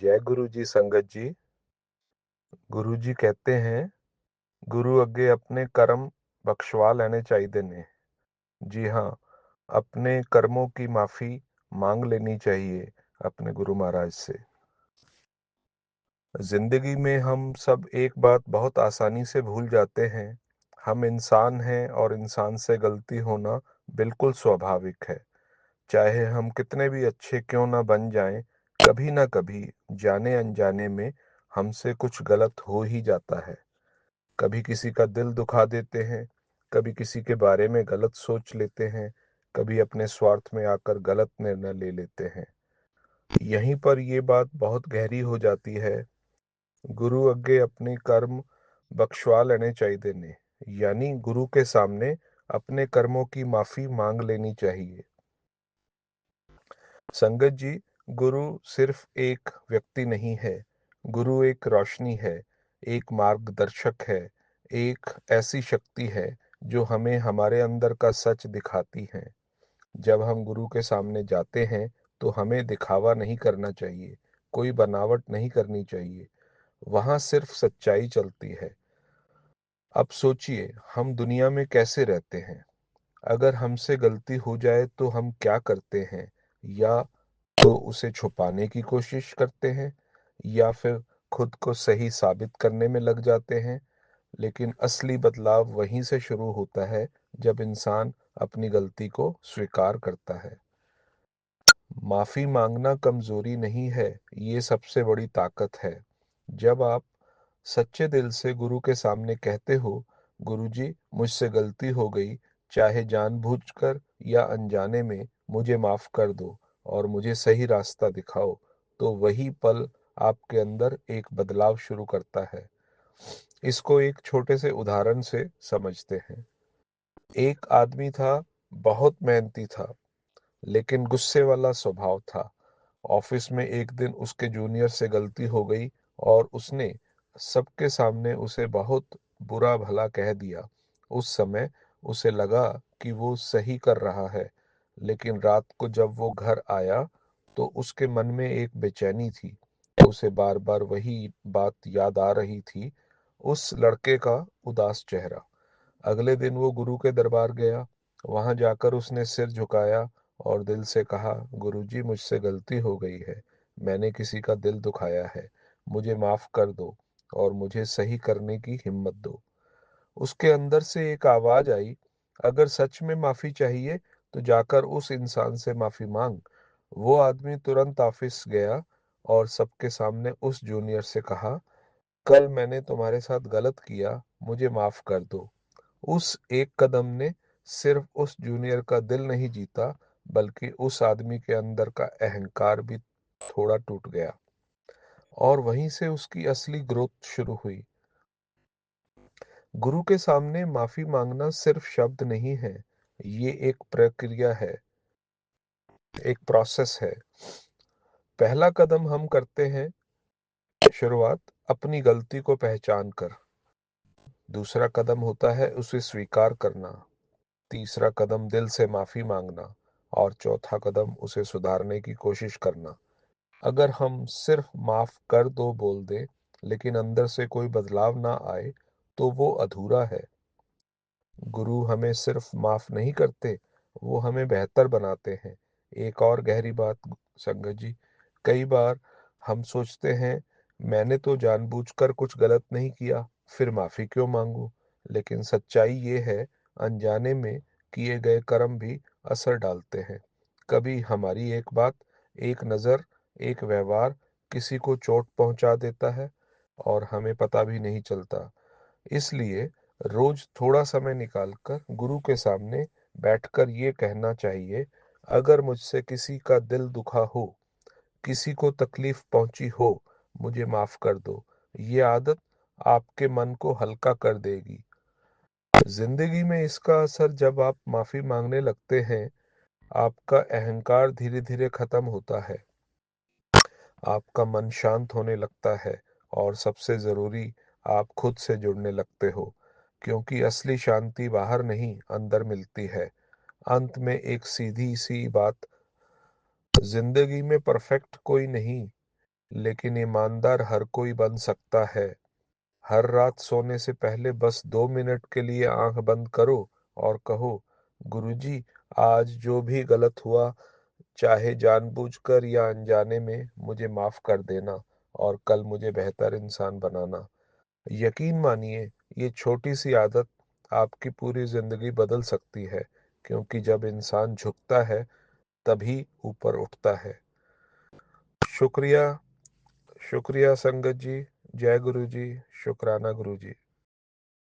जय गुरु जी संगत जी। गुरु जी कहते हैं, गुरु अगे अपने कर्म बख्शवा लेने चाहिए ने। जी हाँ, अपने कर्मों की माफी मांग लेनी चाहिए अपने गुरु महाराज से। जिंदगी में हम सब एक बात बहुत आसानी से भूल जाते हैं। हम इंसान हैं और इंसान से गलती होना बिल्कुल स्वाभाविक है। चाहे हम कितने भी अच्छे क्यों ना बन जाएं, कभी ना कभी जाने अनजाने में हमसे कुछ गलत हो ही जाता है। कभी किसी का दिल दुखा देते हैं, कभी किसी के बारे में गलत सोच लेते हैं, कभी अपने स्वार्थ में आकर गलत निर्णय ले लेते हैं। यहीं पर ये बात बहुत गहरी हो जाती है। गुरु अगे अपने कर्म बख्शवा लेने चाहिए ने, यानी गुरु के सामने अपने कर्मों की माफी मांग लेनी चाहिए। संगत जी, गुरु सिर्फ एक व्यक्ति नहीं है। गुरु एक रोशनी है, एक मार्गदर्शक है, एक ऐसी शक्ति है जो हमें हमारे अंदर का सच दिखाती है। जब हम गुरु के सामने जाते हैं तो हमें दिखावा नहीं करना चाहिए, कोई बनावट नहीं करनी चाहिए। वहां सिर्फ सच्चाई चलती है। अब सोचिए, हम दुनिया में कैसे रहते हैं। अगर हमसे गलती हो जाए तो हम क्या करते हैं? या तो उसे छुपाने की कोशिश करते हैं, या फिर खुद को सही साबित करने में लग जाते हैं। लेकिन असली बदलाव वहीं से शुरू होता है, जब इंसान अपनी गलती को स्वीकार करता है। माफी मांगना कमजोरी नहीं है, ये सबसे बड़ी ताकत है। जब आप सच्चे दिल से गुरु के सामने कहते हो, गुरुजी मुझसे गलती हो गई, चाहे जानबूझकर या अनजाने में, मुझे माफ कर दो और मुझे सही रास्ता दिखाओ, तो वही पल आपके अंदर एक बदलाव शुरू करता है। इसको एक छोटे से उदाहरण से समझते हैं। एक आदमी था, बहुत मेहनती था, लेकिन गुस्से वाला स्वभाव था। ऑफिस में एक दिन उसके जूनियर से गलती हो गई और उसने सबके सामने उसे बहुत बुरा भला कह दिया। उस समय उसे लगा कि वो सही कर रहा है, लेकिन रात को जब वो घर आया तो उसके मन में एक बेचैनी थी। उसे बार बार वही बात याद आ रही थी, उस लड़के का उदास चेहरा। अगले दिन वो गुरु के दरबार गया। वहां जाकर उसने सिर झुकाया और दिल से कहा, गुरुजी मुझसे गलती हो गई है, मैंने किसी का दिल दुखाया है, मुझे माफ कर दो और मुझे सही करने की हिम्मत दो। उसके अंदर से एक आवाज आई, अगर सच में माफी चाहिए तो जाकर उस इंसान से माफी मांग। वो आदमी तुरंत ऑफिस गया और सबके सामने उस जूनियर से कहा, कल मैंने तुम्हारे साथ गलत किया, मुझे माफ कर दो। उस एक कदम ने सिर्फ उस जूनियर का दिल नहीं जीता, बल्कि उस आदमी के अंदर का अहंकार भी थोड़ा टूट गया। और वहीं से उसकी असली ग्रोथ शुरू हुई। गुरु के सामने माफी मांगना सिर्फ शब्द नहीं है, ये एक प्रक्रिया है, एक प्रोसेस है। पहला कदम हम करते हैं शुरुआत अपनी गलती को पहचान कर। दूसरा कदम होता है उसे स्वीकार करना। तीसरा कदम दिल से माफी मांगना। और चौथा कदम उसे सुधारने की कोशिश करना। अगर हम सिर्फ माफ कर दो बोल दें, लेकिन अंदर से कोई बदलाव ना आए, तो वो अधूरा है। गुरु हमें सिर्फ माफ नहीं करते, वो हमें बेहतर बनाते हैं। एक और गहरी बात संगत जी, कई बार हम सोचते हैं, मैंने तो जानबूझकर कुछ गलत नहीं किया, फिर माफी क्यों मांगू? लेकिन सच्चाई ये है, अनजाने में किए गए कर्म भी असर डालते हैं। कभी हमारी एक बात, एक नजर, एक व्यवहार किसी को चोट पहुंचा देता है और हमें पता भी नहीं चलता। इसलिए रोज थोड़ा समय निकालकर गुरु के सामने बैठकर ये कहना चाहिए, अगर मुझसे किसी का दिल दुखा हो, किसी को तकलीफ पहुंची हो, मुझे माफ कर दो। ये आदत आपके मन को हल्का कर देगी। जिंदगी में इसका असर, जब आप माफी मांगने लगते हैं, आपका अहंकार धीरे धीरे खत्म होता है, आपका मन शांत होने लगता है और सबसे जरूरी, आप खुद से जुड़ने लगते हो, क्योंकि असली शांति बाहर नहीं, अंदर मिलती है। अंत में एक सीधी सी बात, जिंदगी में परफेक्ट कोई नहीं, लेकिन ईमानदार हर कोई बन सकता है। हर रात सोने से पहले बस 2 मिनट के लिए आँख बंद करो और कहो, गुरुजी, आज जो भी गलत हुआ, चाहे जानबूझकर या अनजाने में, मुझे माफ़ कर देना और कल मुझे बेहतर इंसान बनाना। यकीन मानिए, ये छोटी-सी आदत आपकी पूरी ज़िंदगी बदल सकती है, क्योंकि जब इंसान झुकता है, तभी ऊपर उठता है। शुक्रिया, शुक्रिया संगत जी। जय गुरु जी, शुक्राना गुरु जी।